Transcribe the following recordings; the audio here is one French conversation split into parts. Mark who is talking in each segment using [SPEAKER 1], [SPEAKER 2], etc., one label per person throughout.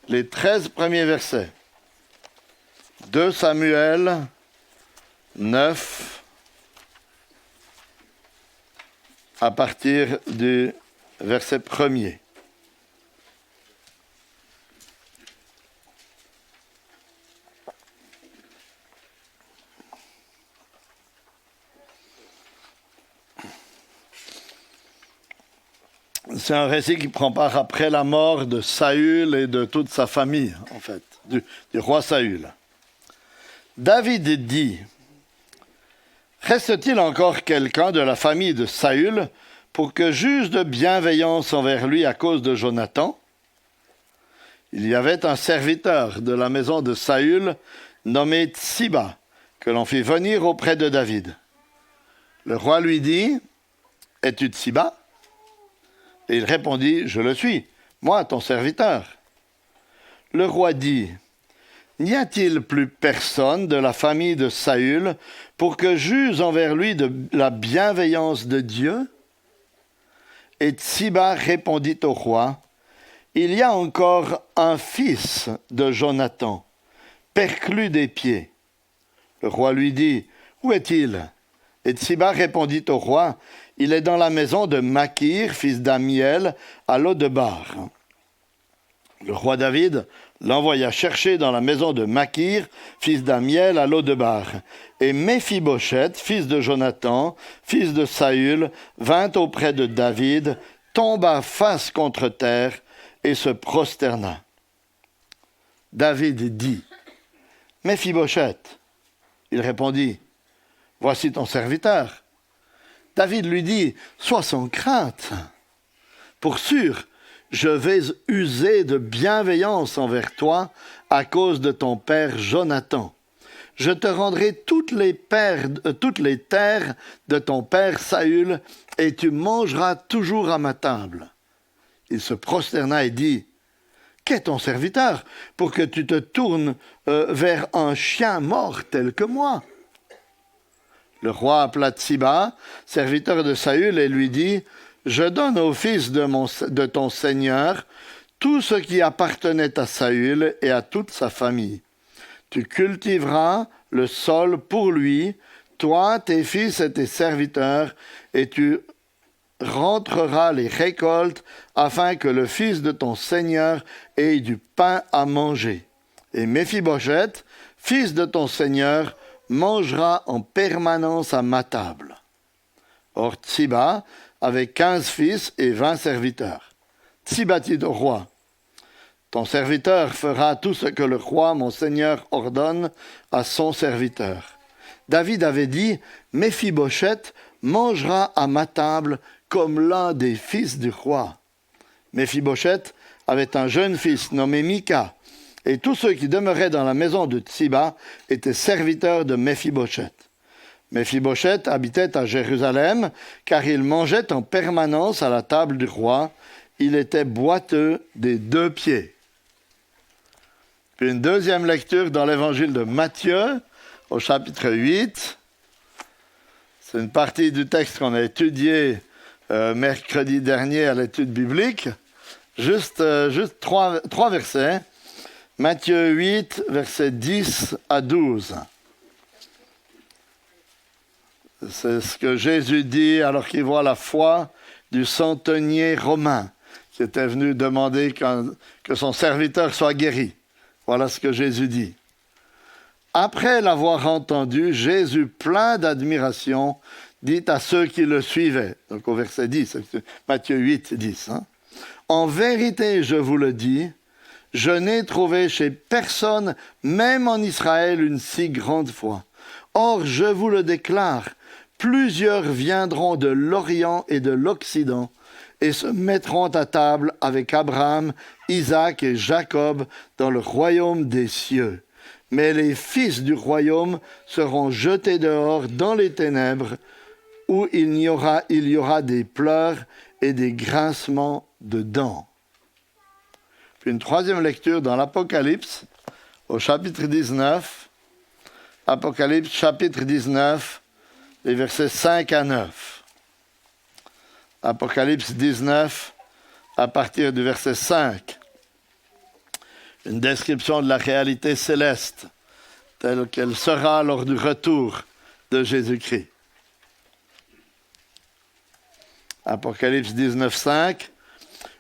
[SPEAKER 1] les 13 premiers versets. 2 Samuel 9, à partir du verset 1er. C'est un récit qui prend part après la mort de Saül et de toute sa famille, en fait, du roi Saül. David dit, « Reste-t-il encore quelqu'un de la famille de Saül pour que j'use de bienveillance envers lui à cause de Jonathan ?» Il y avait un serviteur de la maison de Saül nommé Tsiba, que l'on fit venir auprès de David. Le roi lui dit, « Es-tu Tsiba ?» Et il répondit, « Je le suis, moi, ton serviteur. » Le roi dit, « N'y a-t-il plus personne de la famille de Saül pour que j'use envers lui de la bienveillance de Dieu ?» Et Tsiba répondit au roi, « Il y a encore un fils de Jonathan, perclus des pieds. » Le roi lui dit, « Où est-il » Et Tsiba répondit au roi, « Il est dans la maison de Makir, fils d'Amiel, à Lo-debar. » Le roi David l'envoya chercher dans la maison de Makir, fils d'Amiel, à Lo-debar. Et Méphibosheth, fils de Jonathan, fils de Saül, vint auprès de David, tomba face contre terre et se prosterna. David dit, « Méphibosheth » Il répondit, « Voici ton serviteur. » David lui dit, « Sois sans crainte. Pour sûr, je vais user de bienveillance envers toi à cause de ton père Jonathan. Je te rendrai toutes les terres de ton père Saül, et tu mangeras toujours à ma table. » Il se prosterna et dit, « Qu'est ton serviteur pour que tu te tournes vers un chien mort tel que moi ?» Le roi appela Tsiba, serviteur de Saül, et lui dit, « Je donne au fils de ton seigneur tout ce qui appartenait à Saül et à toute sa famille. Tu cultiveras le sol pour lui, toi, tes fils et tes serviteurs, et tu rentreras les récoltes afin que le fils de ton seigneur ait du pain à manger. Et Méphibosheth, fils de ton seigneur, mangera en permanence à ma table. » Or Tsiba avait 15 fils et 20 serviteurs. Tsiba dit au roi, « Ton serviteur fera tout ce que le roi, mon seigneur, ordonne à son serviteur. » David avait dit, « Méphibosheth mangera à ma table comme l'un des fils du roi. » Méphibosheth avait un jeune fils nommé Mika, et tous ceux qui demeuraient dans la maison de Tsiba étaient serviteurs de Méphibosheth. Méphibosheth habitait à Jérusalem, car il mangeait en permanence à la table du roi. Il était boiteux des 2 pieds. Puis une deuxième lecture dans l'évangile de Matthieu, au chapitre 8. C'est une partie du texte qu'on a étudié mercredi dernier à l'étude biblique. Juste 3 versets. Matthieu 8, versets 10 à 12. C'est ce que Jésus dit alors qu'il voit la foi du centenier romain qui était venu demander que son serviteur soit guéri. Voilà ce que Jésus dit. Après l'avoir entendu, Jésus, plein d'admiration, dit à ceux qui le suivaient, donc au verset 10, Matthieu 8, 10, « En vérité, je vous le dis, je n'ai trouvé chez personne, même en Israël, une si grande foi. Or, je vous le déclare, plusieurs viendront de l'Orient et de l'Occident et se mettront à table avec Abraham, Isaac et Jacob dans le royaume des cieux. Mais les fils du royaume seront jetés dehors dans les ténèbres, où il y aura des pleurs et des grincements de dents. » Puis une troisième lecture dans l'Apocalypse, au chapitre 19. Apocalypse, chapitre 19, les versets 5 à 9. Apocalypse 19, à partir du verset 5. une description de la réalité céleste, telle qu'elle sera lors du retour de Jésus-Christ. Apocalypse 19:5,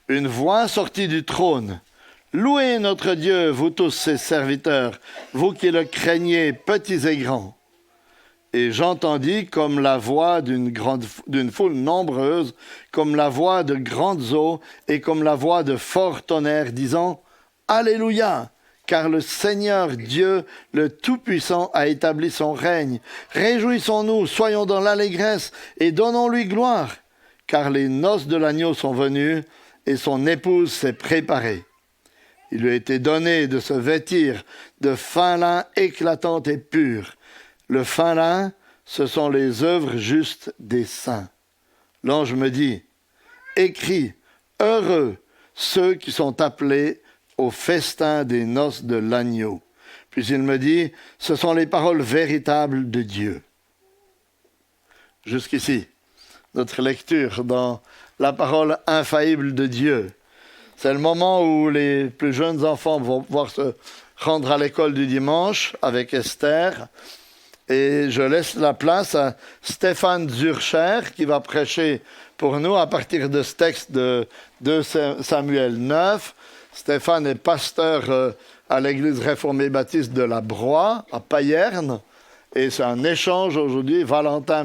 [SPEAKER 1] une voix sortit du trône. Louez notre Dieu, vous tous ses serviteurs, vous qui le craignez, petits et grands. Et j'entendis comme la voix d'une foule nombreuse, comme la voix de grandes eaux et comme la voix de forts tonnerres, disant « Alléluia ! Car le Seigneur Dieu, le Tout-Puissant, a établi son règne. Réjouissons-nous, soyons dans l'allégresse et donnons-lui gloire. Car les noces de l'agneau sont venues et son épouse s'est préparée. Il lui a été donné de se vêtir de fin lin éclatante et pur. Le fin lin, ce sont les œuvres justes des saints. L'ange me dit, écris, heureux ceux qui sont appelés au festin des noces de l'agneau. Puis il me dit, ce sont les paroles véritables de Dieu. Jusqu'ici, notre lecture dans la parole infaillible de Dieu. C'est le moment où les plus jeunes enfants vont pouvoir se rendre à l'école du dimanche avec Esther. Et je laisse la place à Stéphane Zurcher qui va prêcher pour nous à partir de ce texte de 2 Samuel 9. Stéphane est pasteur à l'église réformée baptiste de la Broye, à Payerne. Et c'est un échange aujourd'hui. Valentin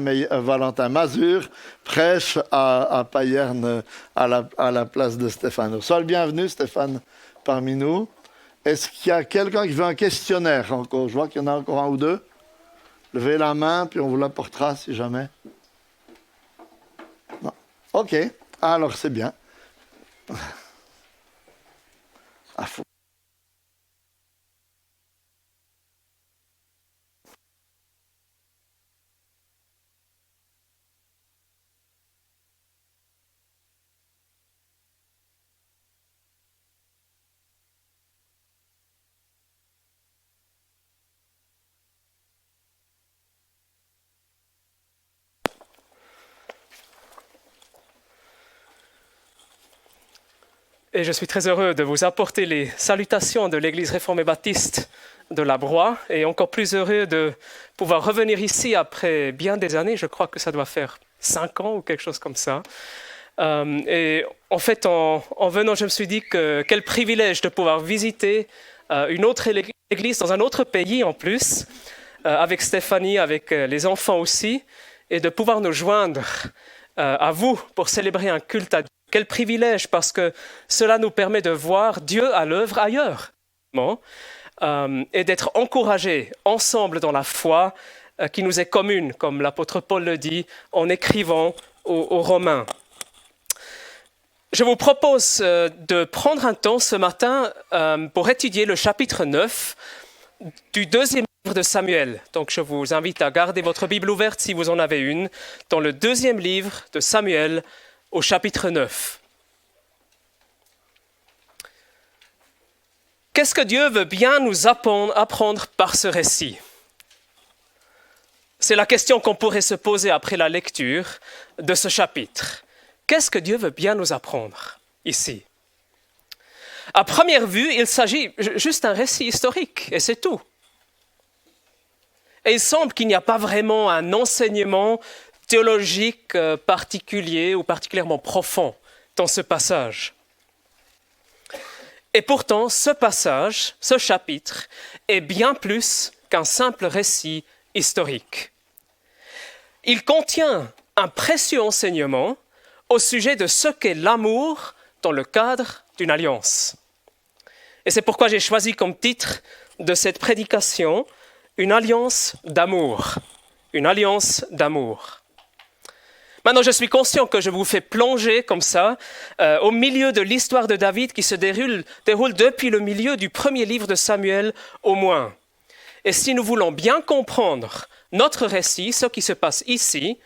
[SPEAKER 1] Mazur prêche à Payerne à la place de Stéphane. Sois le bienvenu, Stéphane, parmi nous. Est-ce qu'il y a quelqu'un qui veut un questionnaire encore? Je vois qu'il y en a encore un ou deux. Levez la main, puis on vous l'apportera si jamais. Non. OK. Alors, c'est bien.
[SPEAKER 2] Et je suis très heureux de vous apporter les salutations de l'Église réformée baptiste de la Broye et encore plus heureux de pouvoir revenir ici après bien des années. Je crois que ça doit faire 5 ans ou quelque chose comme ça. Et en fait, en venant, je me suis dit que quel privilège de pouvoir visiter une autre église dans un autre pays en plus, avec Stéphanie, avec les enfants aussi, et de pouvoir nous joindre à vous pour célébrer un culte à Dieu. Quel privilège, parce que cela nous permet de voir Dieu à l'œuvre ailleurs et d'être encouragés ensemble dans la foi qui nous est commune, comme l'apôtre Paul le dit en écrivant aux Romains. Je vous propose de prendre un temps ce matin pour étudier le chapitre 9 du 2e livre de Samuel. Donc je vous invite à garder votre Bible ouverte si vous en avez une, dans le 2e livre de Samuel, au chapitre 9. Qu'est-ce que Dieu veut bien nous apprendre par ce récit? C'est la question qu'on pourrait se poser après la lecture de ce chapitre. Qu'est-ce que Dieu veut bien nous apprendre ici? À première vue, il s'agit juste d'un récit historique, et c'est tout. Et il semble qu'il n'y a pas vraiment un enseignement théologique particulier ou particulièrement profond dans ce passage. Et pourtant, ce passage, ce chapitre, est bien plus qu'un simple récit historique. Il contient un précieux enseignement au sujet de ce qu'est l'amour dans le cadre d'une alliance. Et c'est pourquoi j'ai choisi comme titre de cette prédication « Une alliance d'amour ». Une alliance d'amour. Maintenant, je suis conscient que je vous fais plonger comme ça au milieu de l'histoire de David qui se déroule depuis le milieu du premier livre de Samuel au moins. Et si nous voulons bien comprendre notre récit, ce qui se passe ici,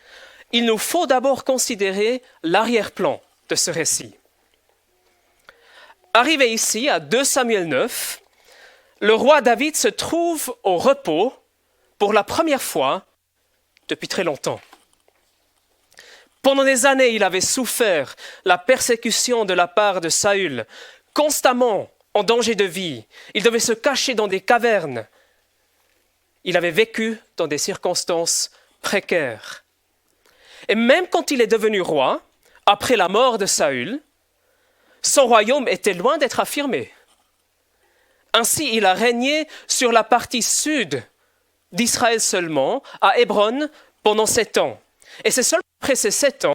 [SPEAKER 2] il nous faut d'abord considérer l'arrière-plan de ce récit. Arrivé ici, à 2 Samuel 9, le roi David se trouve au repos pour la première fois depuis très longtemps. Pendant des années, il avait souffert la persécution de la part de Saül, constamment en danger de vie. Il devait se cacher dans des cavernes. Il avait vécu dans des circonstances précaires. Et même quand il est devenu roi, après la mort de Saül, son royaume était loin d'être affirmé. Ainsi, il a régné sur la partie sud d'Israël seulement, à Hébron, pendant 7 ans. Et c'est seulement après ces 7 ans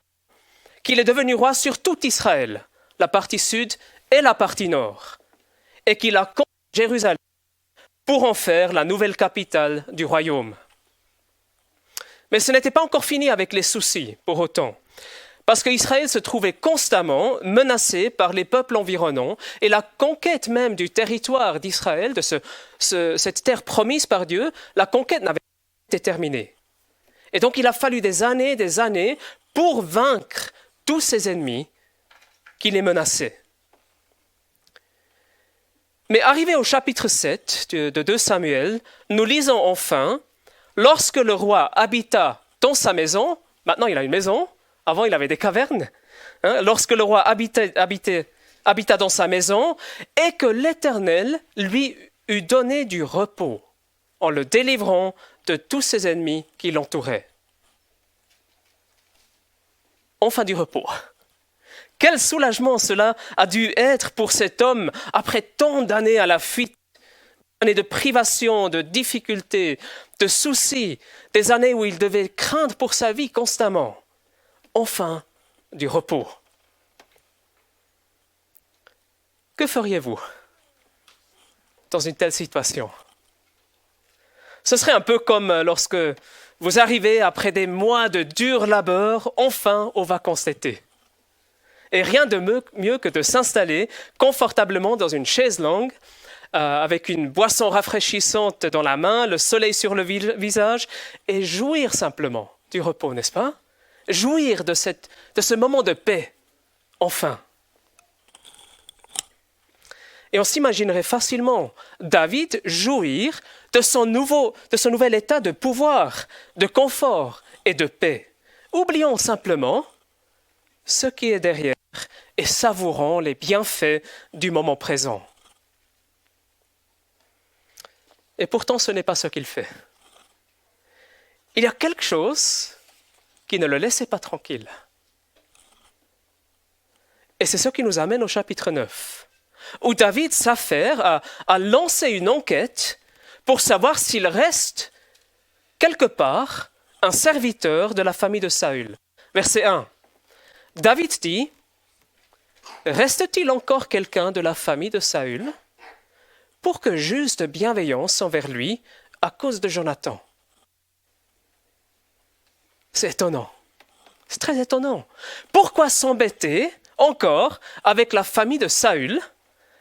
[SPEAKER 2] qu'il est devenu roi sur tout Israël, la partie sud et la partie nord, et qu'il a conquis Jérusalem pour en faire la nouvelle capitale du royaume. Mais ce n'était pas encore fini avec les soucis, pour autant. Parce qu'Israël se trouvait constamment menacé par les peuples environnants et la conquête même du territoire d'Israël, de cette terre promise par Dieu, la conquête n'avait pas été terminée. Et donc il a fallu des années pour vaincre tous ces ennemis qui les menaçaient. Mais arrivé au chapitre 7 de 2 Samuel, nous lisons enfin, lorsque le roi habita dans sa maison, maintenant il a une maison, avant, il avait des cavernes. Lorsque le roi habita dans sa maison et que l'Éternel lui eut donné du repos en le délivrant de tous ses ennemis qui l'entouraient. Enfin du repos. Quel soulagement cela a dû être pour cet homme après tant d'années à la fuite, des années de privation, de difficultés, de soucis, des années où il devait craindre pour sa vie constamment. Enfin, du repos. Que feriez-vous dans une telle situation? Ce serait un peu comme lorsque vous arrivez après des mois de dur labeur, enfin aux vacances d'été. Et rien de mieux que de s'installer confortablement dans une chaise longue, avec une boisson rafraîchissante dans la main, le soleil sur le visage, et jouir simplement du repos, n'est-ce pas? Jouir de ce moment de paix, enfin. Et on s'imaginerait facilement David jouir de son nouvel état de pouvoir, de confort et de paix. Oublions simplement ce qui est derrière et savourons les bienfaits du moment présent. Et pourtant, ce n'est pas ce qu'il fait. Il y a quelque chose qui ne le laissait pas tranquille. Et c'est ce qui nous amène au chapitre 9, où David s'affaire à lancer une enquête pour savoir s'il reste quelque part un serviteur de la famille de Saül. Verset 1. David dit, « Reste-t-il encore quelqu'un de la famille de Saül pour que j'use de bienveillance envers lui à cause de Jonathan ?» C'est étonnant. C'est très étonnant. Pourquoi s'embêter encore avec la famille de Saül,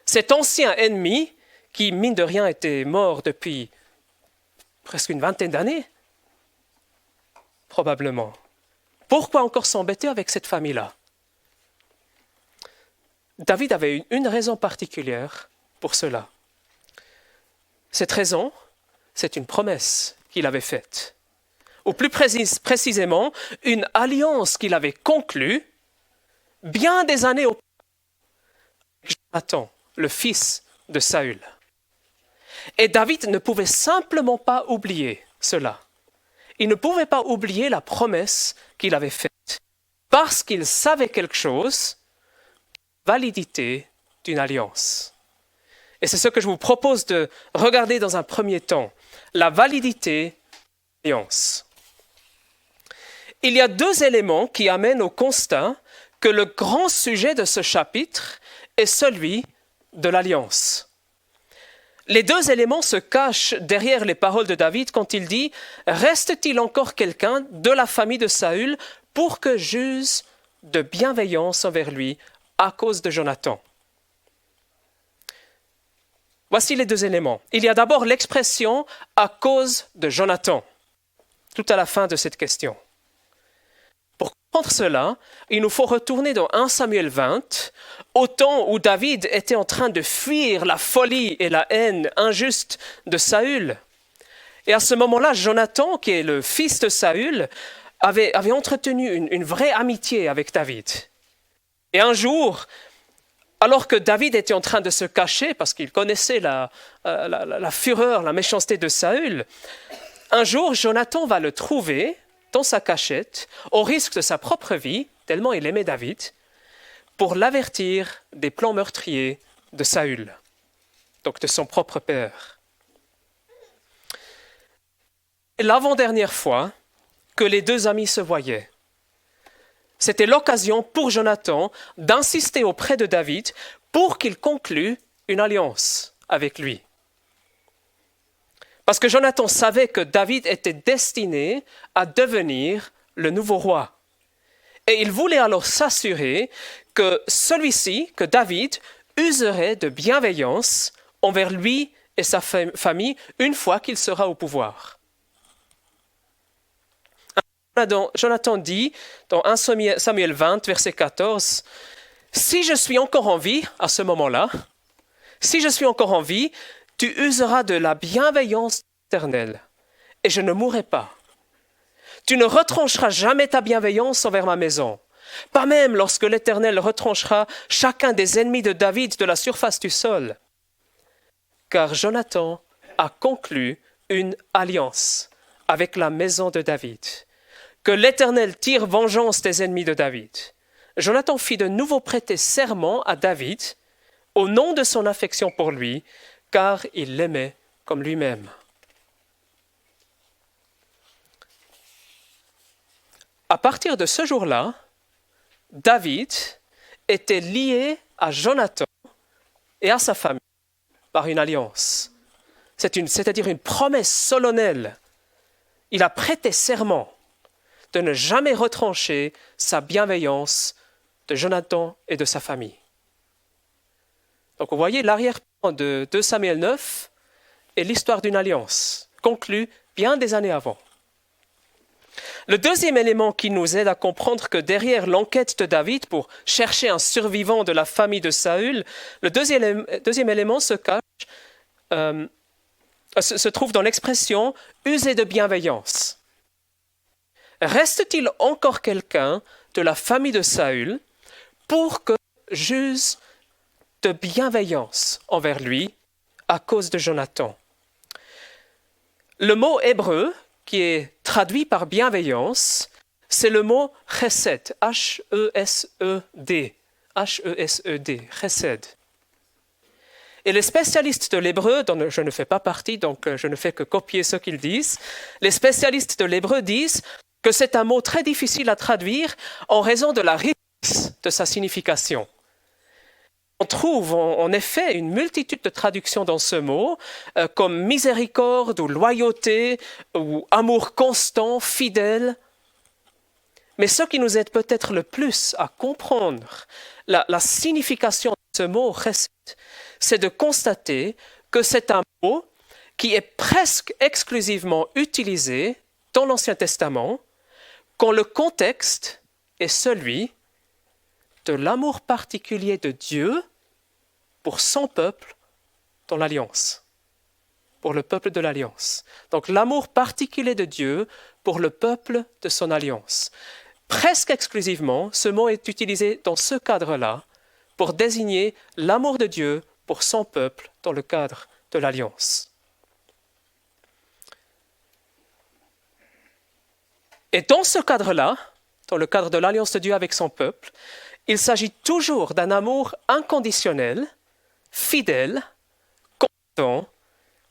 [SPEAKER 2] cet ancien ennemi qui, mine de rien, était mort depuis presque une vingtaine d'années? Probablement. Pourquoi encore s'embêter avec cette famille-là? David avait une raison particulière pour cela. Cette raison, c'est une promesse qu'il avait faite. Ou plus précisément, une alliance qu'il avait conclue bien des années auparavant avec Jonathan, le fils de Saül. Et David ne pouvait simplement pas oublier cela. Il ne pouvait pas oublier la promesse qu'il avait faite, parce qu'il savait quelque chose, validité d'une alliance. Et c'est ce que je vous propose de regarder dans un premier temps, la validité d'une alliance. Il y a 2 éléments qui amènent au constat que le grand sujet de ce chapitre est celui de l'alliance. Les 2 éléments se cachent derrière les paroles de David quand il dit « Reste-t-il encore quelqu'un de la famille de Saül pour que j'use de bienveillance envers lui à cause de Jonathan ?» Voici les 2 éléments. Il y a d'abord l'expression « à cause de Jonathan », tout à la fin de cette question. Pour comprendre cela, il nous faut retourner dans 1 Samuel 20, au temps où David était en train de fuir la folie et la haine injuste de Saül. Et à ce moment-là, Jonathan, qui est le fils de Saül, avait entretenu une vraie amitié avec David. Et un jour, Alors que David était en train de se cacher parce qu'il connaissait la fureur, la méchanceté de Saül, un jour, Jonathan va le trouver dans sa cachette, au risque de sa propre vie, tellement il aimait David, pour l'avertir des plans meurtriers de Saül, donc de son propre père. L'avant-dernière fois que les deux amis se voyaient, c'était l'occasion pour Jonathan d'insister auprès de David pour qu'il conclue une alliance avec lui. Parce que Jonathan savait que David était destiné à devenir le nouveau roi. Et il voulait alors s'assurer que celui-ci, que David, userait de bienveillance envers lui et sa famille une fois qu'il sera au pouvoir. Jonathan dit dans 1 Samuel 20, verset 14, « Si je suis encore en vie à ce moment-là, si je suis encore en vie, tu useras de la bienveillance éternelle et je ne mourrai pas. Tu ne retrancheras jamais ta bienveillance envers ma maison, pas même lorsque l'Éternel retranchera chacun des ennemis de David de la surface du sol. Car Jonathan a conclu une alliance avec la maison de David. Que l'Éternel tire vengeance des ennemis de David. » Jonathan fit de nouveau prêter serment à David au nom de son affection pour lui, car il l'aimait comme lui-même. À partir de ce jour-là, David était lié à Jonathan et à sa famille par une alliance, c'est-à-dire une promesse solennelle. Il a prêté serment de ne jamais retrancher sa bienveillance de Jonathan et de sa famille. Donc vous voyez, l'arrière-plan de 2 Samuel 9 est l'histoire d'une alliance, conclue bien des années avant. Le deuxième élément qui nous aide à comprendre que derrière l'enquête de David pour chercher un survivant de la famille de Saül, le deuxième élément se trouve dans l'expression « user de bienveillance ». Reste-t-il encore quelqu'un de la famille de Saül pour que j'use de bienveillance envers lui à cause de Jonathan? Le mot hébreu qui est traduit par bienveillance, c'est le mot chesed, H-E-S-E-D, H-E-S-E-D, chesed. Et les spécialistes de l'hébreu, dont je ne fais pas partie, donc je ne fais que copier ce qu'ils disent, les spécialistes de l'hébreu disent que c'est un mot très difficile à traduire en raison de la richesse de sa signification. On trouve en effet une multitude de traductions dans ce mot, comme miséricorde ou loyauté ou amour constant, fidèle. Mais ce qui nous aide peut-être le plus à comprendre la signification de ce mot, c'est de constater que c'est un mot qui est presque exclusivement utilisé dans l'Ancien Testament quand le contexte est celui de l'amour particulier de Dieu pour son peuple dans l'Alliance, pour le peuple de l'Alliance. Donc l'amour particulier de Dieu pour le peuple de son Alliance. Presque exclusivement, ce mot est utilisé dans ce cadre-là pour désigner l'amour de Dieu pour son peuple dans le cadre de l'Alliance. Et dans ce cadre-là, dans le cadre de l'alliance de Dieu avec son peuple, il s'agit toujours d'un amour inconditionnel, fidèle, constant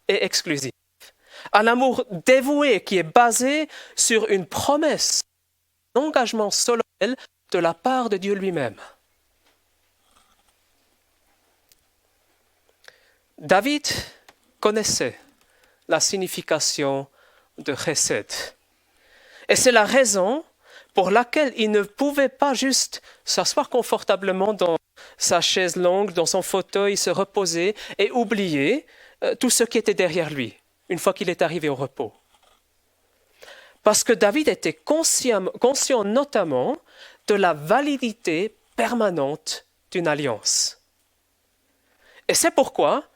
[SPEAKER 2] et exclusif. Un amour dévoué qui est basé sur une promesse, un engagement solennel de la part de Dieu lui-même. David connaissait la signification de chesed. Et c'est la raison pour laquelle il ne pouvait pas juste s'asseoir confortablement dans sa chaise longue, dans son fauteuil, se reposer et oublier tout ce qui était derrière lui, une fois qu'il est arrivé au repos. Parce que David était conscient notamment de la validité permanente d'une alliance. Et c'est pourquoi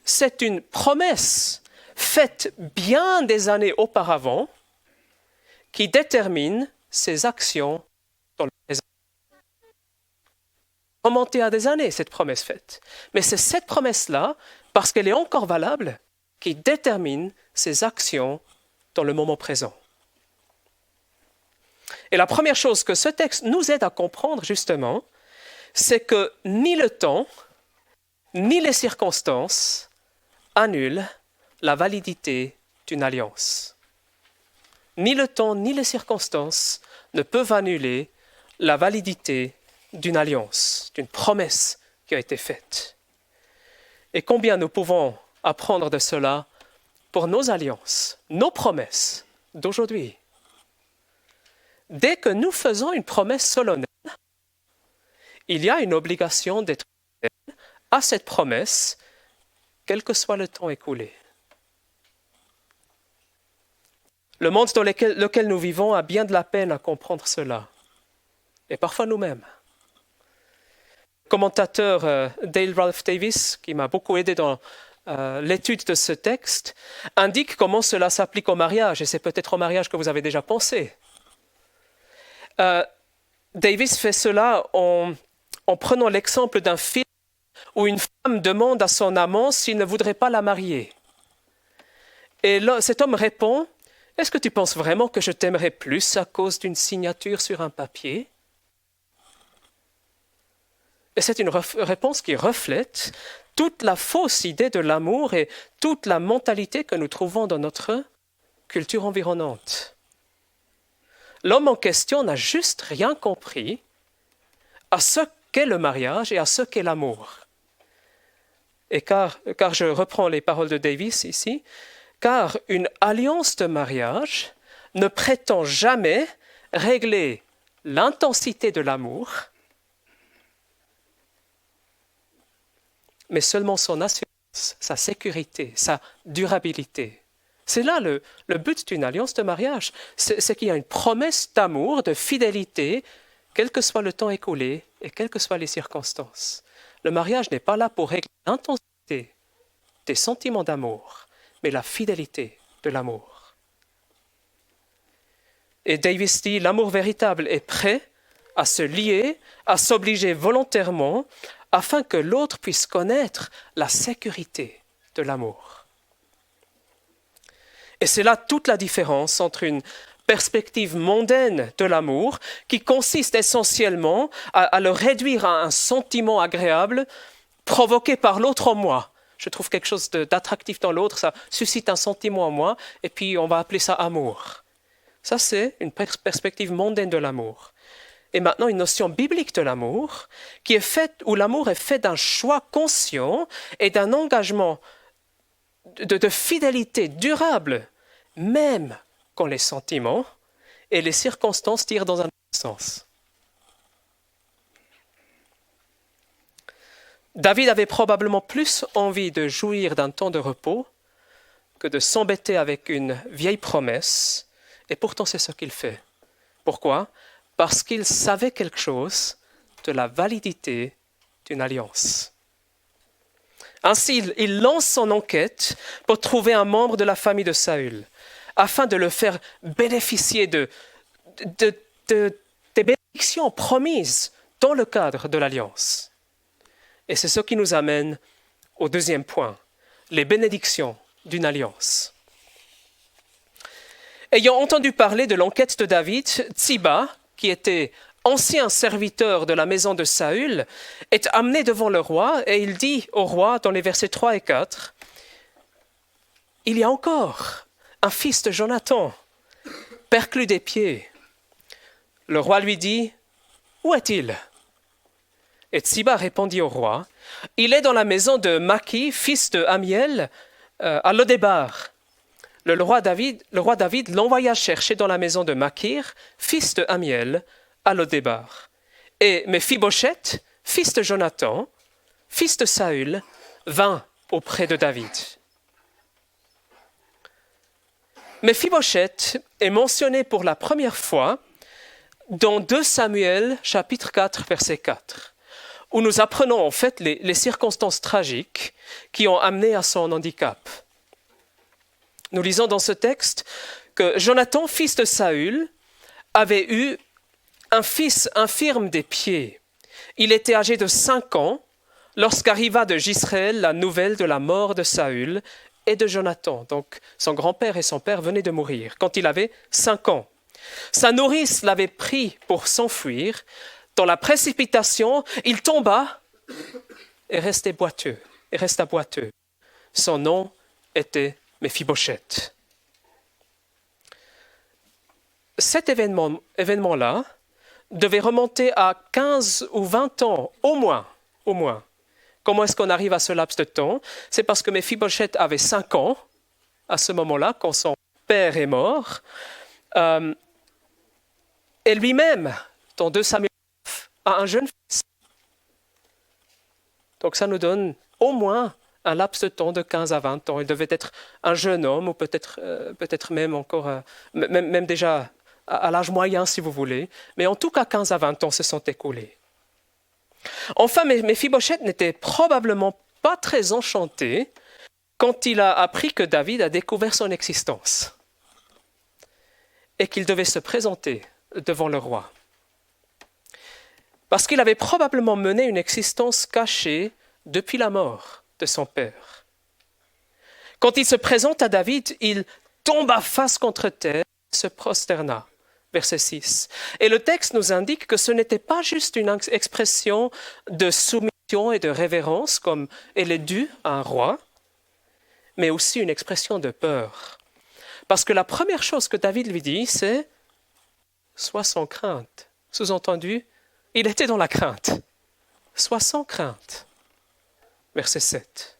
[SPEAKER 2] c'est une promesse faite bien des années auparavant qui détermine ses actions dans le présent. remonter à des années, cette promesse faite. Mais c'est cette promesse-là, parce qu'elle est encore valable, qui détermine ses actions dans le moment présent. Et la première chose que ce texte nous aide à comprendre, justement, c'est que ni le temps, ni les circonstances annulent la validité d'une alliance. Ni le temps, ni les circonstances ne peuvent annuler la validité d'une alliance, d'une promesse qui a été faite. Et combien nous pouvons apprendre de cela pour nos alliances, nos promesses d'aujourd'hui. Dès que nous faisons une promesse solennelle, il y a une obligation d'être fidèle à cette promesse, quel que soit le temps écoulé. Le monde dans lequel nous vivons a bien de la peine à comprendre cela, et parfois nous-mêmes. Le commentateur Dale Ralph Davis, qui m'a beaucoup aidé dans l'étude de ce texte, indique comment cela s'applique au mariage, et c'est peut-être au mariage que vous avez déjà pensé. Davis fait cela en prenant l'exemple d'un film où une femme demande à son amant s'il ne voudrait pas la marier. Et là, cet homme répond, « Est-ce que tu penses vraiment que je t'aimerais plus à cause d'une signature sur un papier ?» Et c'est une réponse qui reflète toute la fausse idée de l'amour et toute la mentalité que nous trouvons dans notre culture environnante. L'homme en question n'a juste rien compris à ce qu'est le mariage et à ce qu'est l'amour. Et car je reprends les paroles de Davis ici, car une alliance de mariage ne prétend jamais régler l'intensité de l'amour, mais seulement son assurance, sa sécurité, sa durabilité. C'est là le but d'une alliance de mariage, c'est qu'il y a une promesse d'amour, de fidélité, quel que soit le temps écoulé et quelles que soient les circonstances. Le mariage n'est pas là pour régler l'intensité des sentiments d'amour, mais la fidélité de l'amour. Et Davis dit, l'amour véritable est prêt à se lier, à s'obliger volontairement, afin que l'autre puisse connaître la sécurité de l'amour. Et c'est là toute la différence entre une perspective mondaine de l'amour, qui consiste essentiellement à le réduire à un sentiment agréable provoqué par l'autre en moi. Je trouve quelque chose d'attractif dans l'autre, ça suscite un sentiment en moi, et puis on va appeler ça amour. Ça, c'est une perspective mondaine de l'amour. Et maintenant, une notion biblique de l'amour, qui est faite, où l'amour est fait d'un choix conscient et d'un engagement de fidélité durable, même quand les sentiments et les circonstances tirent dans un autre sens. David avait probablement plus envie de jouir d'un temps de repos que de s'embêter avec une vieille promesse, et pourtant c'est ce qu'il fait. Pourquoi ? Parce qu'il savait quelque chose de la validité d'une alliance. Ainsi, il lance son enquête pour trouver un membre de la famille de Saül, afin de le faire bénéficier des bénédictions promises dans le cadre de l'alliance. Et c'est ce qui nous amène au deuxième point, les bénédictions d'une alliance. Ayant entendu parler de l'enquête de David, Tsiba, qui était ancien serviteur de la maison de Saül, est amené devant le roi et il dit au roi dans les versets 3 et 4, « Il y a encore un fils de Jonathan, perclus des pieds. » Le roi lui dit, « Où est-il » Et Tsiba répondit au roi, « Il est dans la maison de Maki, fils de Amiel, à Lodébar. » Le roi David l'envoya chercher dans la maison de Makir, fils de Amiel, à Lodébar. Et Méphibosheth, fils de Jonathan, fils de Saül, vint auprès de David. Méphibosheth est mentionné pour la première fois dans 2 Samuel, chapitre 4, verset 4, où nous apprenons en fait les circonstances tragiques qui ont amené à son handicap. Nous lisons dans ce texte que Jonathan, fils de Saül, avait eu un fils infirme des pieds Il était âgé de 5 ans lorsqu'arriva de Jisraël la nouvelle de la mort de Saül et de Jonathan. Donc son grand-père et son père venaient de mourir quand il avait 5 ans. Sa nourrice l'avait pris pour s'enfuir. Dans la précipitation, il tomba et resta boiteux. Son nom était Méphibosheth. Cet événement-là devait remonter à 15 ou 20 ans, au moins. Comment est-ce qu'on arrive à ce laps de temps? C'est parce que Méphibosheth avait 5 ans à ce moment-là, quand son père est mort. Et lui-même, dans 2 Samuel, a un jeune fils. Donc ça nous donne au moins un laps de temps de 15 à 20 ans. Il devait être un jeune homme, ou peut-être même encore, même déjà à l'âge moyen si vous voulez. Mais en tout cas, 15 à 20 ans se sont écoulés. Enfin, Méphibosheth n'était probablement pas très enchanté quand il a appris que David a découvert son existence et qu'il devait se présenter devant le roi. Parce qu'il avait probablement mené une existence cachée depuis la mort de son père. Quand il se présente à David, il tomba face contre terre et se prosterna. Verset 6. Et le texte nous indique que ce n'était pas juste une expression de soumission et de révérence, comme elle est due à un roi, mais aussi une expression de peur. Parce que la première chose que David lui dit, c'est « Sois sans crainte ». Sous-entendu, il était dans la crainte. « Sois sans crainte ». Verset 7.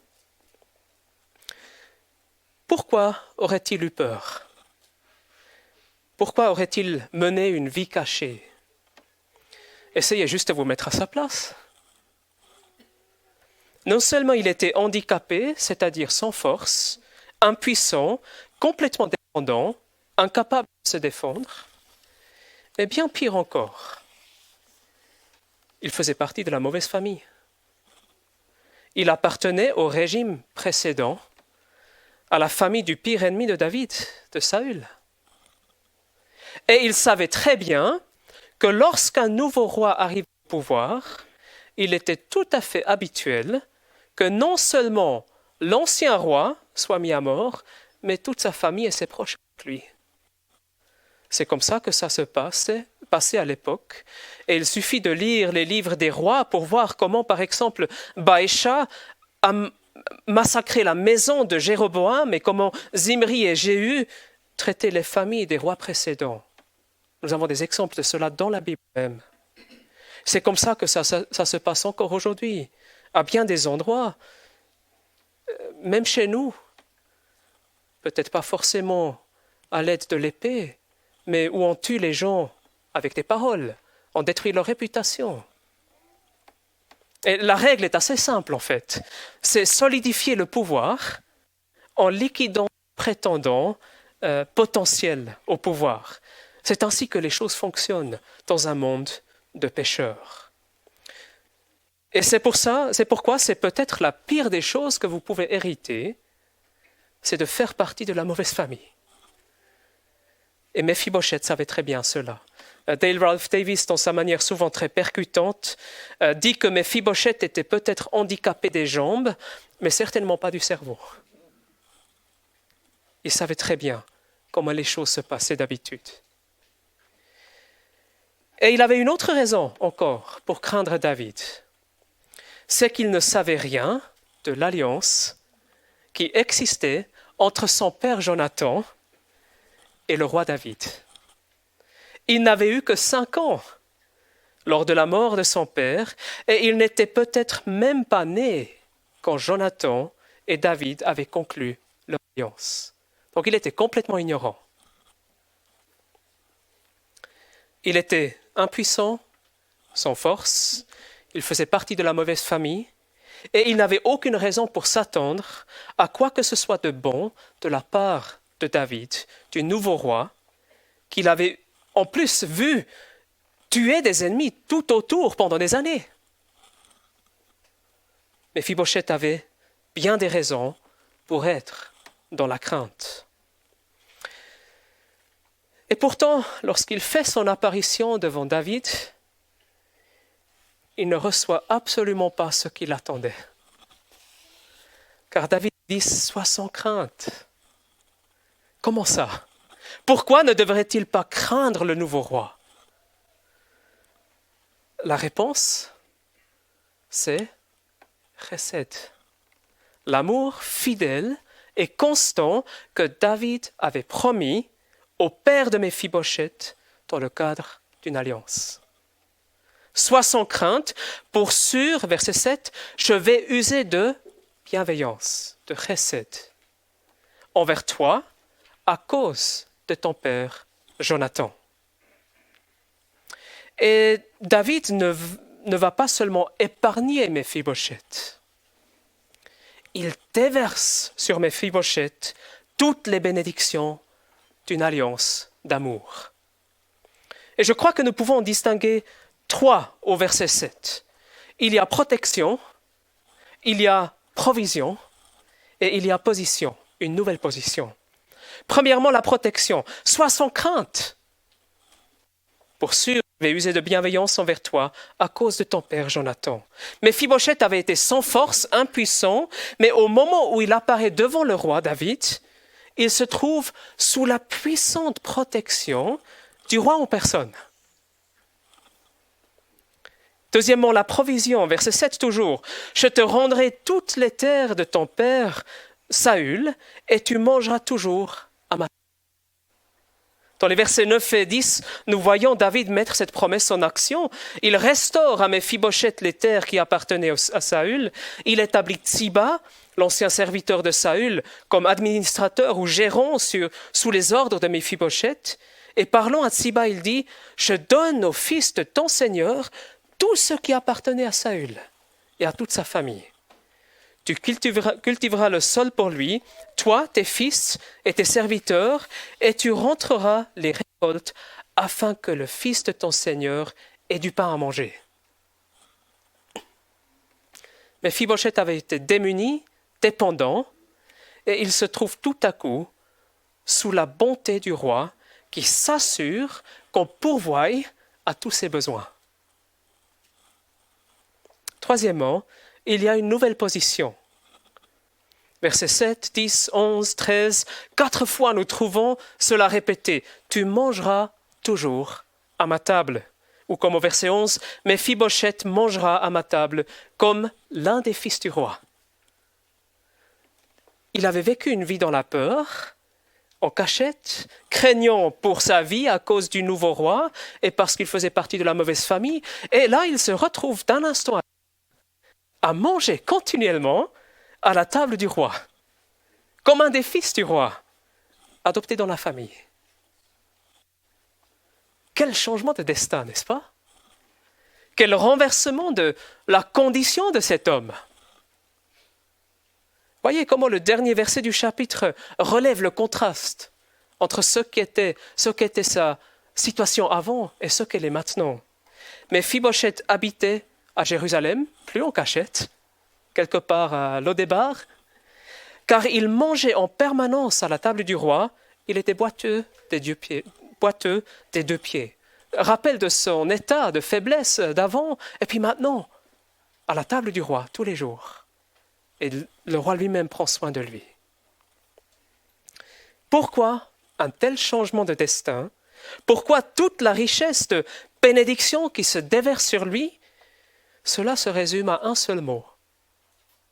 [SPEAKER 2] Pourquoi aurait-il eu peur? Pourquoi aurait-il mené une vie cachée? Essayez juste de vous mettre à sa place. Non seulement il était handicapé, c'est-à-dire sans force, impuissant, complètement dépendant, incapable de se défendre, mais bien pire encore, il faisait partie de la mauvaise famille. Il appartenait au régime précédent, à la famille du pire ennemi de David, de Saül. Et il savait très bien que lorsqu'un nouveau roi arrive au pouvoir, il était tout à fait habituel que non seulement l'ancien roi soit mis à mort, mais toute sa famille et ses proches avec lui. C'est comme ça que ça se passait à l'époque. Et il suffit de lire les livres des rois pour voir comment, par exemple, Baécha a massacré la maison de Jéroboam et comment Zimri et Jéhu traitaient les familles des rois précédents. Nous avons des exemples de cela dans la Bible même. C'est comme ça que ça se passe encore aujourd'hui, à bien des endroits, même chez nous. Peut-être pas forcément à l'aide de l'épée, mais où on tue les gens avec des paroles, on détruit leur réputation. Et la règle est assez simple en fait. C'est solidifier le pouvoir en liquidant les prétendants potentiels au pouvoir. C'est ainsi que les choses fonctionnent dans un monde de pécheurs. Et c'est pourquoi c'est peut-être la pire des choses que vous pouvez hériter, c'est de faire partie de la mauvaise famille. Et Méphibosheth savait très bien cela. Dale Ralph Davis, dans sa manière souvent très percutante, dit que Méphibosheth était peut-être handicapé des jambes, mais certainement pas du cerveau. Il savait très bien comment les choses se passaient d'habitude. Et il avait une autre raison encore pour craindre David. C'est qu'il ne savait rien de l'alliance qui existait entre son père Jonathan et le roi David. Il n'avait eu que 5 ans lors de la mort de son père et il n'était peut-être même pas né quand Jonathan et David avaient conclu leur alliance. Donc il était complètement ignorant. Il était impuissant, sans force, il faisait partie de la mauvaise famille et il n'avait aucune raison pour s'attendre à quoi que ce soit de bon de la part de David, du nouveau roi, qu'il avait en plus vu tuer des ennemis tout autour pendant des années. Méphibosheth avait bien des raisons pour être dans la crainte. Et pourtant, lorsqu'il fait son apparition devant David, il ne reçoit absolument pas ce qu'il attendait. Car David dit « Sois sans crainte ». Comment ça? Pourquoi ne devrait-il pas craindre le nouveau roi? La réponse, c'est chesed, l'amour fidèle et constant que David avait promis au père de Méphibosheth dans le cadre d'une alliance. Sois sans crainte, pour sûr, verset 7, je vais user de bienveillance, de chesed, envers toi à cause de ton père Jonathan. Et David ne va pas seulement épargner Méphibosheth, il déverse sur Méphibosheth toutes les bénédictions d'une alliance d'amour. Et je crois que nous pouvons en distinguer 3 au verset 7. Il y a protection, il y a provision et il y a position, une nouvelle position. Premièrement, la protection. Sois sans crainte. Pour sûr, je vais user de bienveillance envers toi à cause de ton père Jonathan. Méphibosheth avait été sans force, impuissant, mais au moment où il apparaît devant le roi David, il se trouve sous la puissante protection du roi en personne. Deuxièmement, la provision, verset 7 toujours. Je te rendrai toutes les terres de ton père Saül, et tu mangeras toujours à ma table. Dans les versets 9 et 10, nous voyons David mettre cette promesse en action. Il restaure à Méphibosheth les terres qui appartenaient à Saül. Il établit Tsiba, l'ancien serviteur de Saül, comme administrateur ou gérant sous les ordres de Méphibosheth. Et parlant à Tsiba, il dit « Je donne au fils de ton Seigneur tout ce qui appartenait à Saül et à toute sa famille. Tu cultiveras le sol pour lui, toi, tes fils et tes serviteurs, et tu rentreras les récoltes afin que le fils de ton Seigneur ait du pain à manger. » Méphibosheth avait été démuni, dépendant, et il se trouve tout à coup sous la bonté du roi qui s'assure qu'on pourvoie à tous ses besoins. Troisièmement, il y a une nouvelle position. Versets 7, 10, 11, 13, 4 fois nous trouvons cela répété. Tu mangeras toujours à ma table. Ou comme au verset 11, Méphibosheth mangera à ma table comme l'un des fils du roi. Il avait vécu une vie dans la peur, en cachette, craignant pour sa vie à cause du nouveau roi et parce qu'il faisait partie de la mauvaise famille. Et là, il se retrouve d'un instant à manger continuellement à la table du roi, comme un des fils du roi, adopté dans la famille. Quel changement de destin, n'est-ce pas? Quel renversement de la condition de cet homme. Voyez comment le dernier verset du chapitre relève le contraste entre ce qu'était sa situation avant et ce qu'elle est maintenant. Méphibosheth habitait à Jérusalem, plus en cachette, quelque part à Lodébar, car il mangeait en permanence à la table du roi, il était boiteux des 2 pieds. Rappel de son état de faiblesse d'avant, et puis maintenant, à la table du roi, tous les jours. Et le roi lui-même prend soin de lui. Pourquoi un tel changement de destin? Pourquoi toute la richesse de bénédiction qui se déverse sur lui? Cela se résume à un seul mot,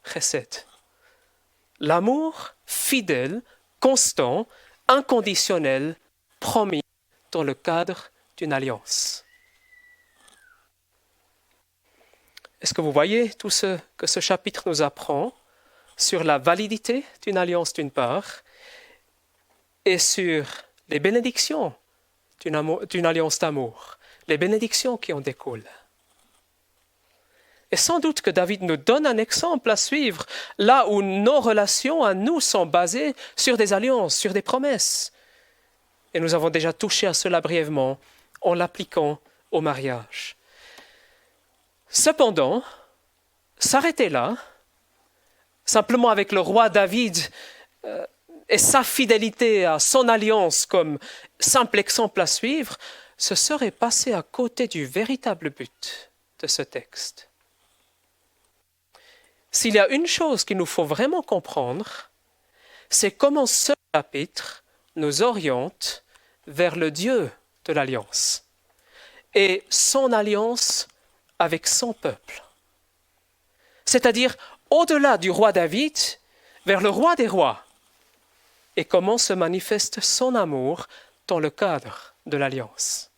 [SPEAKER 2] chesed. L'amour fidèle, constant, inconditionnel, promis dans le cadre d'une alliance. Est-ce que vous voyez tout ce que ce chapitre nous apprend sur la validité d'une alliance d'une part et sur les bénédictions d'une alliance d'amour, les bénédictions qui en découlent? Et sans doute que David nous donne un exemple à suivre, là où nos relations à nous sont basées sur des alliances, sur des promesses. Et nous avons déjà touché à cela brièvement en l'appliquant au mariage. Cependant, s'arrêter là, simplement avec le roi David et sa fidélité à son alliance comme simple exemple à suivre, ce serait passer à côté du véritable but de ce texte. S'il y a une chose qu'il nous faut vraiment comprendre, c'est comment ce chapitre nous oriente vers le Dieu de l'Alliance et son alliance avec son peuple. C'est-à-dire au-delà du roi David, vers le roi des rois, et comment se manifeste son amour dans le cadre de l'Alliance.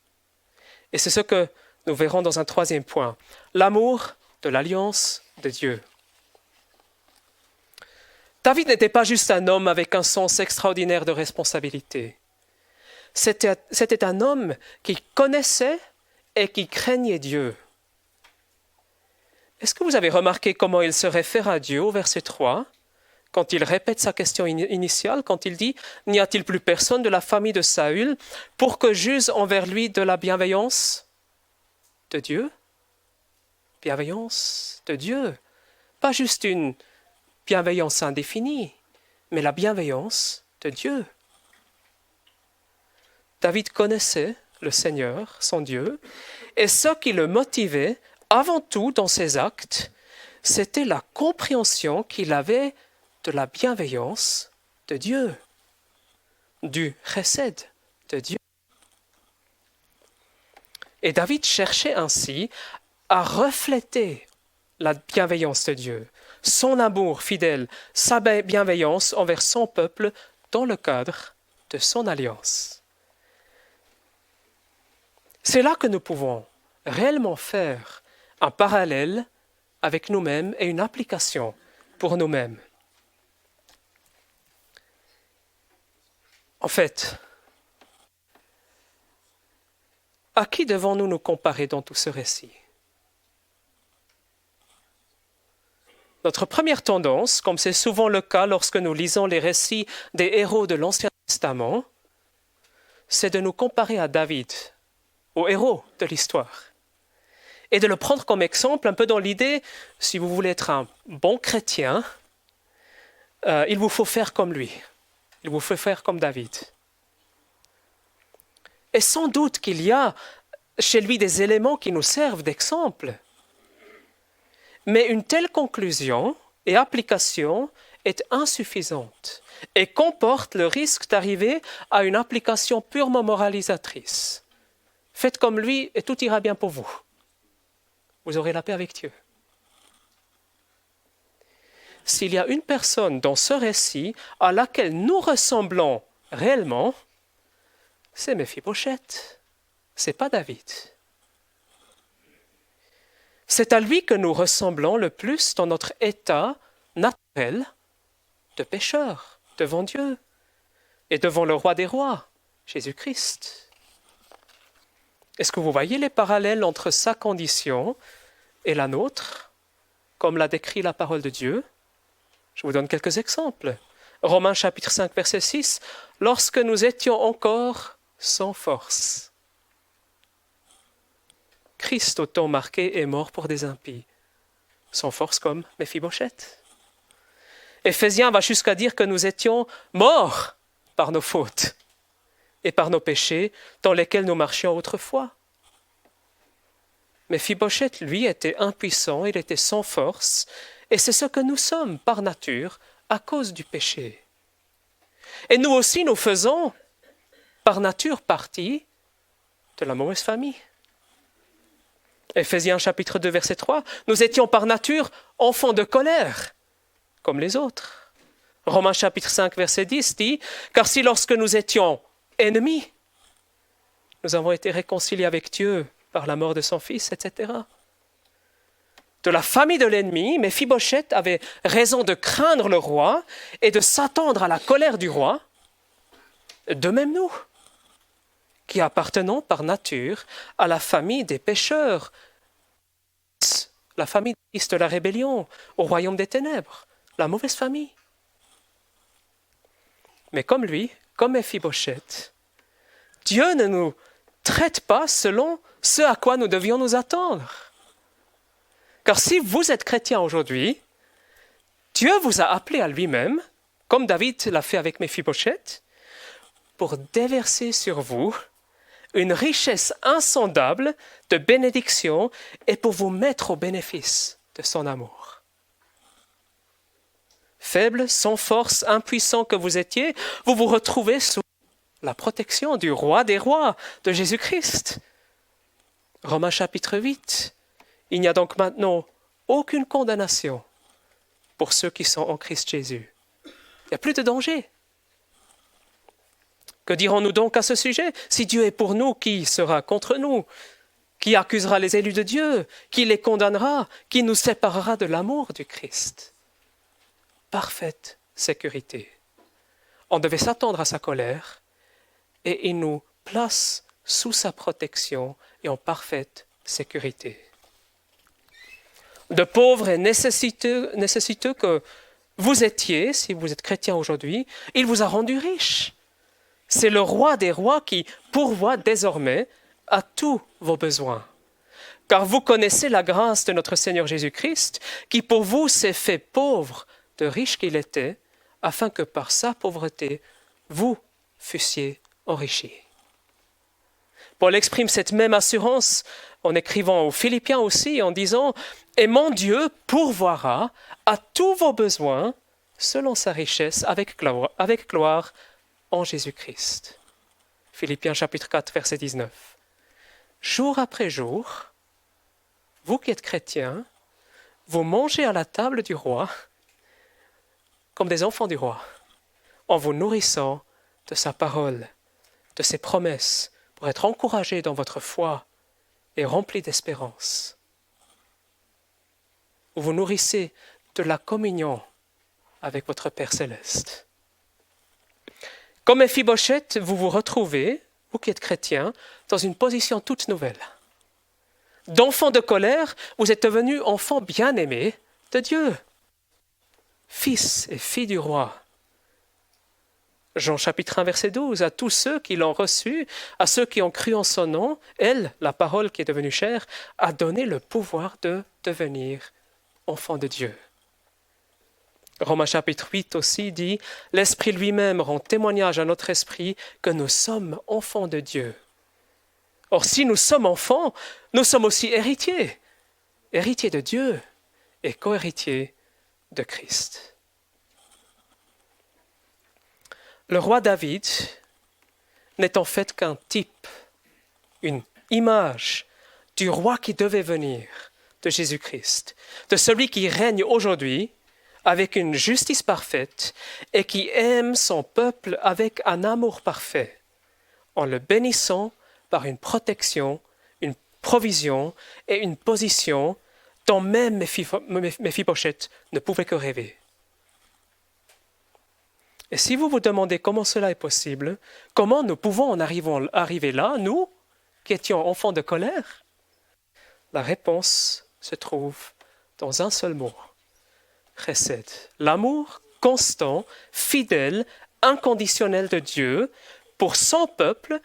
[SPEAKER 2] Et c'est ce que nous verrons dans un troisième point, l'amour de l'Alliance de Dieu. David n'était pas juste un homme avec un sens extraordinaire de responsabilité. C'était un homme qui connaissait et qui craignait Dieu. Est-ce que vous avez remarqué comment il se réfère à Dieu au verset 3, quand il répète sa question initiale, quand il dit « N'y a-t-il plus personne de la famille de Saül pour que j'use envers lui de la bienveillance de Dieu ?» Bienveillance de Dieu, pas juste une bienveillance indéfinie, mais la bienveillance de Dieu. David connaissait le Seigneur, son Dieu, et ce qui le motivait avant tout dans ses actes, c'était la compréhension qu'il avait de la bienveillance de Dieu, du chesed de Dieu. Et David cherchait ainsi à refléter la bienveillance de Dieu, son amour fidèle, sa bienveillance envers son peuple dans le cadre de son alliance. C'est là que nous pouvons réellement faire un parallèle avec nous-mêmes et une application pour nous-mêmes. En fait, à qui devons-nous nous comparer dans tout ce récit ? Notre première tendance, comme c'est souvent le cas lorsque nous lisons les récits des héros de l'Ancien Testament, c'est de nous comparer à David, au héros de l'histoire, et de le prendre comme exemple un peu dans l'idée, si vous voulez être un bon chrétien, il vous faut faire comme lui, il vous faut faire comme David. Et sans doute qu'il y a chez lui des éléments qui nous servent d'exemple. Mais une telle conclusion et application est insuffisante et comporte le risque d'arriver à une application purement moralisatrice. Faites comme lui et tout ira bien pour vous. Vous aurez la paix avec Dieu. S'il y a une personne dans ce récit à laquelle nous ressemblons réellement, c'est Méphibosheth, c'est pas David. C'est à lui que nous ressemblons le plus dans notre état naturel de pécheur devant Dieu et devant le roi des rois, Jésus-Christ. Est-ce que vous voyez les parallèles entre sa condition et la nôtre, comme l'a décrit la parole de Dieu ? Je vous donne quelques exemples. Romains chapitre 5, verset 6, « Lorsque nous étions encore sans force, Christ au temps marqué est mort pour des impies, sans force comme Méphibosheth. » Éphésiens va jusqu'à dire que nous étions morts par nos fautes et par nos péchés dans lesquels nous marchions autrefois. Méphibosheth, lui, était impuissant, il était sans force, et c'est ce que nous sommes par nature à cause du péché. Et nous aussi, nous faisons par nature partie de la mauvaise famille. Éphésiens chapitre 2, verset 3, nous étions par nature enfants de colère, comme les autres. Romains chapitre 5, verset 10 dit, « Car si lorsque nous étions ennemis, nous avons été réconciliés avec Dieu par la mort de son Fils, etc. » De la famille de l'ennemi, Méphibosheth avait raison de craindre le roi et de s'attendre à la colère du roi. De même nous, qui appartenons par nature à la famille des pécheurs, la famille des fils de la rébellion, au royaume des ténèbres, la mauvaise famille. Mais comme lui, comme Méphibosheth, Dieu ne nous traite pas selon ce à quoi nous devions nous attendre. Car si vous êtes chrétien aujourd'hui, Dieu vous a appelé à lui-même, comme David l'a fait avec Méphibosheth, pour déverser sur vous une richesse insondable de bénédiction et pour vous mettre au bénéfice de son amour. Faible, sans force, impuissant que vous étiez, vous vous retrouvez sous la protection du roi des rois, de Jésus-Christ. Romains chapitre 8. Il n'y a donc maintenant aucune condamnation pour ceux qui sont en Christ Jésus. Il n'y a plus de danger. Que dirons-nous donc à ce sujet? Si Dieu est pour nous, qui sera contre nous? Qui accusera les élus de Dieu? Qui les condamnera? Qui nous séparera de l'amour du Christ? Parfaite sécurité. On devait s'attendre à sa colère et il nous place sous sa protection et en parfaite sécurité. De pauvres et nécessiteux que vous étiez, si vous êtes chrétien aujourd'hui, il vous a rendu riche. C'est le roi des rois qui pourvoit désormais à tous vos besoins. Car vous connaissez la grâce de notre Seigneur Jésus-Christ, qui pour vous s'est fait pauvre, de riche qu'il était, afin que par sa pauvreté, vous fussiez enrichis. Paul exprime cette même assurance en écrivant aux Philippiens aussi, en disant « Et mon Dieu pourvoira à tous vos besoins selon sa richesse avec gloire en Jésus-Christ. » Philippiens chapitre 4, verset 19. Jour après jour, vous qui êtes chrétiens, vous mangez à la table du roi comme des enfants du roi, en vous nourrissant de sa parole, de ses promesses, pour être encouragés dans votre foi et remplis d'espérance. Vous vous nourrissez de la communion avec votre Père céleste. Comme Méphibosheth, vous vous retrouvez, vous qui êtes chrétiens, dans une position toute nouvelle. D'enfant de colère, vous êtes devenu enfant bien-aimé de Dieu, fils et fille du roi. Jean chapitre 1, verset 12, à tous ceux qui l'ont reçu, à ceux qui ont cru en son nom, elle, la parole qui est devenue chair, a donné le pouvoir de devenir enfant de Dieu. Romains chapitre 8 aussi dit, l'Esprit lui-même rend témoignage à notre esprit que nous sommes enfants de Dieu. Or, si nous sommes enfants, nous sommes aussi héritiers, héritiers de Dieu et co-héritiers de Christ. Le roi David n'est en fait qu'un type, une image du roi qui devait venir, de Jésus-Christ, de celui qui règne aujourd'hui avec une justice parfaite et qui aime son peuple avec un amour parfait, en le bénissant par une protection, une provision et une position dont même Méphibosheth ne pouvait que rêver. Et si vous vous demandez comment cela est possible, comment nous pouvons en arriver là, nous, qui étions enfants de colère? La réponse se trouve dans un seul mot, chesed, l'amour constant, fidèle, inconditionnel de Dieu pour son peuple,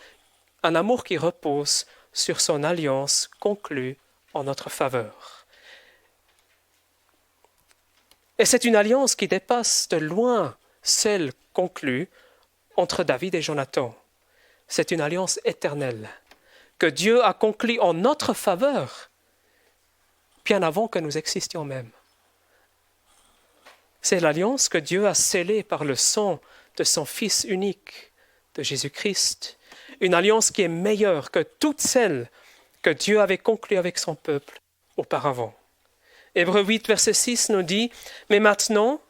[SPEAKER 2] un amour qui repose sur son alliance conclue en notre faveur. Et c'est une alliance qui dépasse de loin celle conclue entre David et Jonathan. C'est une alliance éternelle que Dieu a conclue en notre faveur bien avant que nous existions même. C'est l'alliance que Dieu a scellée par le sang de son Fils unique, de Jésus-Christ. Une alliance qui est meilleure que toutes celles que Dieu avait conclues avec son peuple auparavant. Hébreux 8, verset 6 nous dit « Mais maintenant,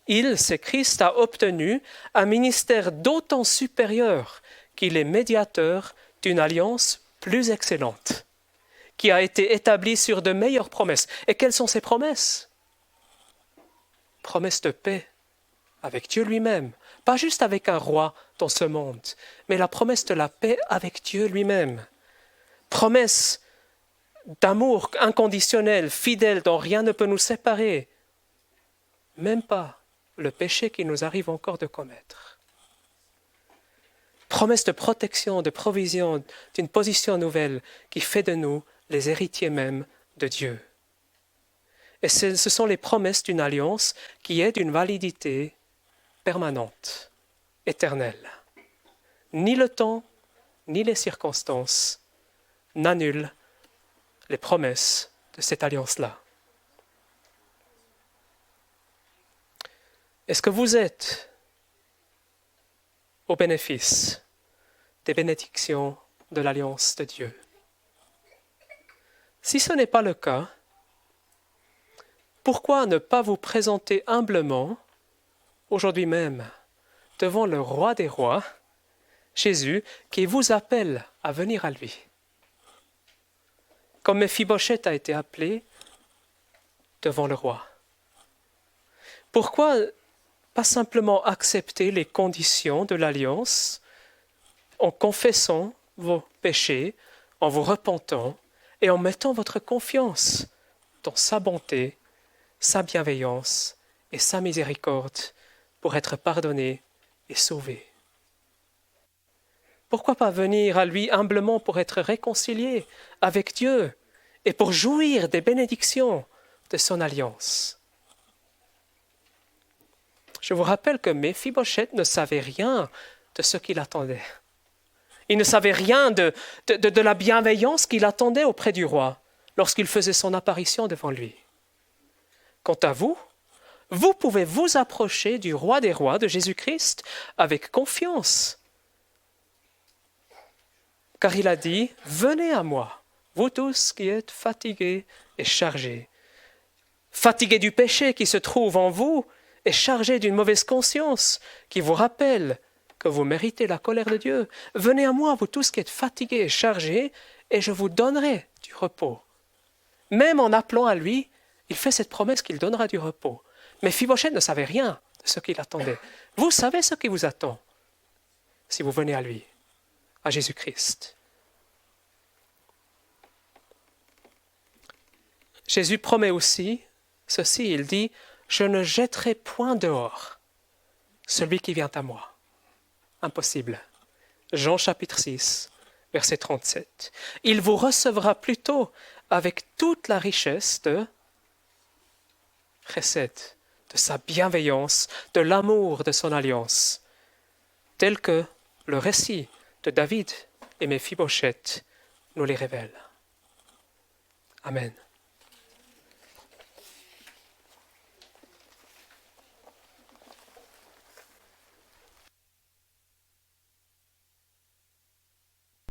[SPEAKER 2] il, c'est Christ, a obtenu un ministère d'autant supérieur qu'il est médiateur d'une alliance plus excellente, qui a été établie sur de meilleures promesses. » Et quelles sont ces promesses? Promesses de paix avec Dieu lui-même, pas juste avec un roi dans ce monde, mais la promesse de la paix avec Dieu lui-même. Promesse d'amour inconditionnel, fidèle, dont rien ne peut nous séparer, même pas le péché qui nous arrive encore de commettre. Promesse de protection, de provision, d'une position nouvelle qui fait de nous les héritiers même de Dieu. Et ce sont les promesses d'une alliance qui est d'une validité permanente, éternelle. Ni le temps, ni les circonstances n'annulent les promesses de cette alliance-là. Est-ce que vous êtes au bénéfice des bénédictions de l'alliance de Dieu? Si ce n'est pas le cas, pourquoi ne pas vous présenter humblement, aujourd'hui même, devant le roi des rois, Jésus, qui vous appelle à venir à lui? Comme Méphibosheth a été appelé devant le roi. Pourquoi pas simplement accepter les conditions de l'alliance en confessant vos péchés, en vous repentant et en mettant votre confiance dans sa bonté, sa bienveillance et sa miséricorde pour être pardonné et sauvé? Pourquoi pas venir à lui humblement pour être réconcilié avec Dieu et pour jouir des bénédictions de son alliance? Je vous rappelle que Méphibosheth ne savait rien de ce qu'il attendait. Il ne savait rien de la bienveillance qu'il attendait auprès du roi lorsqu'il faisait son apparition devant lui. Quant à vous, vous pouvez vous approcher du roi des rois, de Jésus-Christ, avec confiance. Car il a dit, « Venez à moi, vous tous qui êtes fatigués et chargés. » Fatigués du péché qui se trouve en vous et chargés d'une mauvaise conscience qui vous rappelle que vous méritez la colère de Dieu. Venez à moi, vous tous qui êtes fatigués et chargés, et je vous donnerai du repos. Même en appelant à lui, il fait cette promesse qu'il donnera du repos. Mais Méphibosheth ne savait rien de ce qu'il attendait. Vous savez ce qui vous attend si vous venez à lui, à Jésus-Christ. Jésus promet aussi ceci, il dit, « Je ne jetterai point dehors celui qui vient à moi. » Impossible. Jean chapitre 6, verset 37. « Il vous recevra plutôt avec toute la richesse de chesed, de sa bienveillance, de l'amour de son alliance, tel que le récit de David et Méphibosheth nous les révèle. » Amen.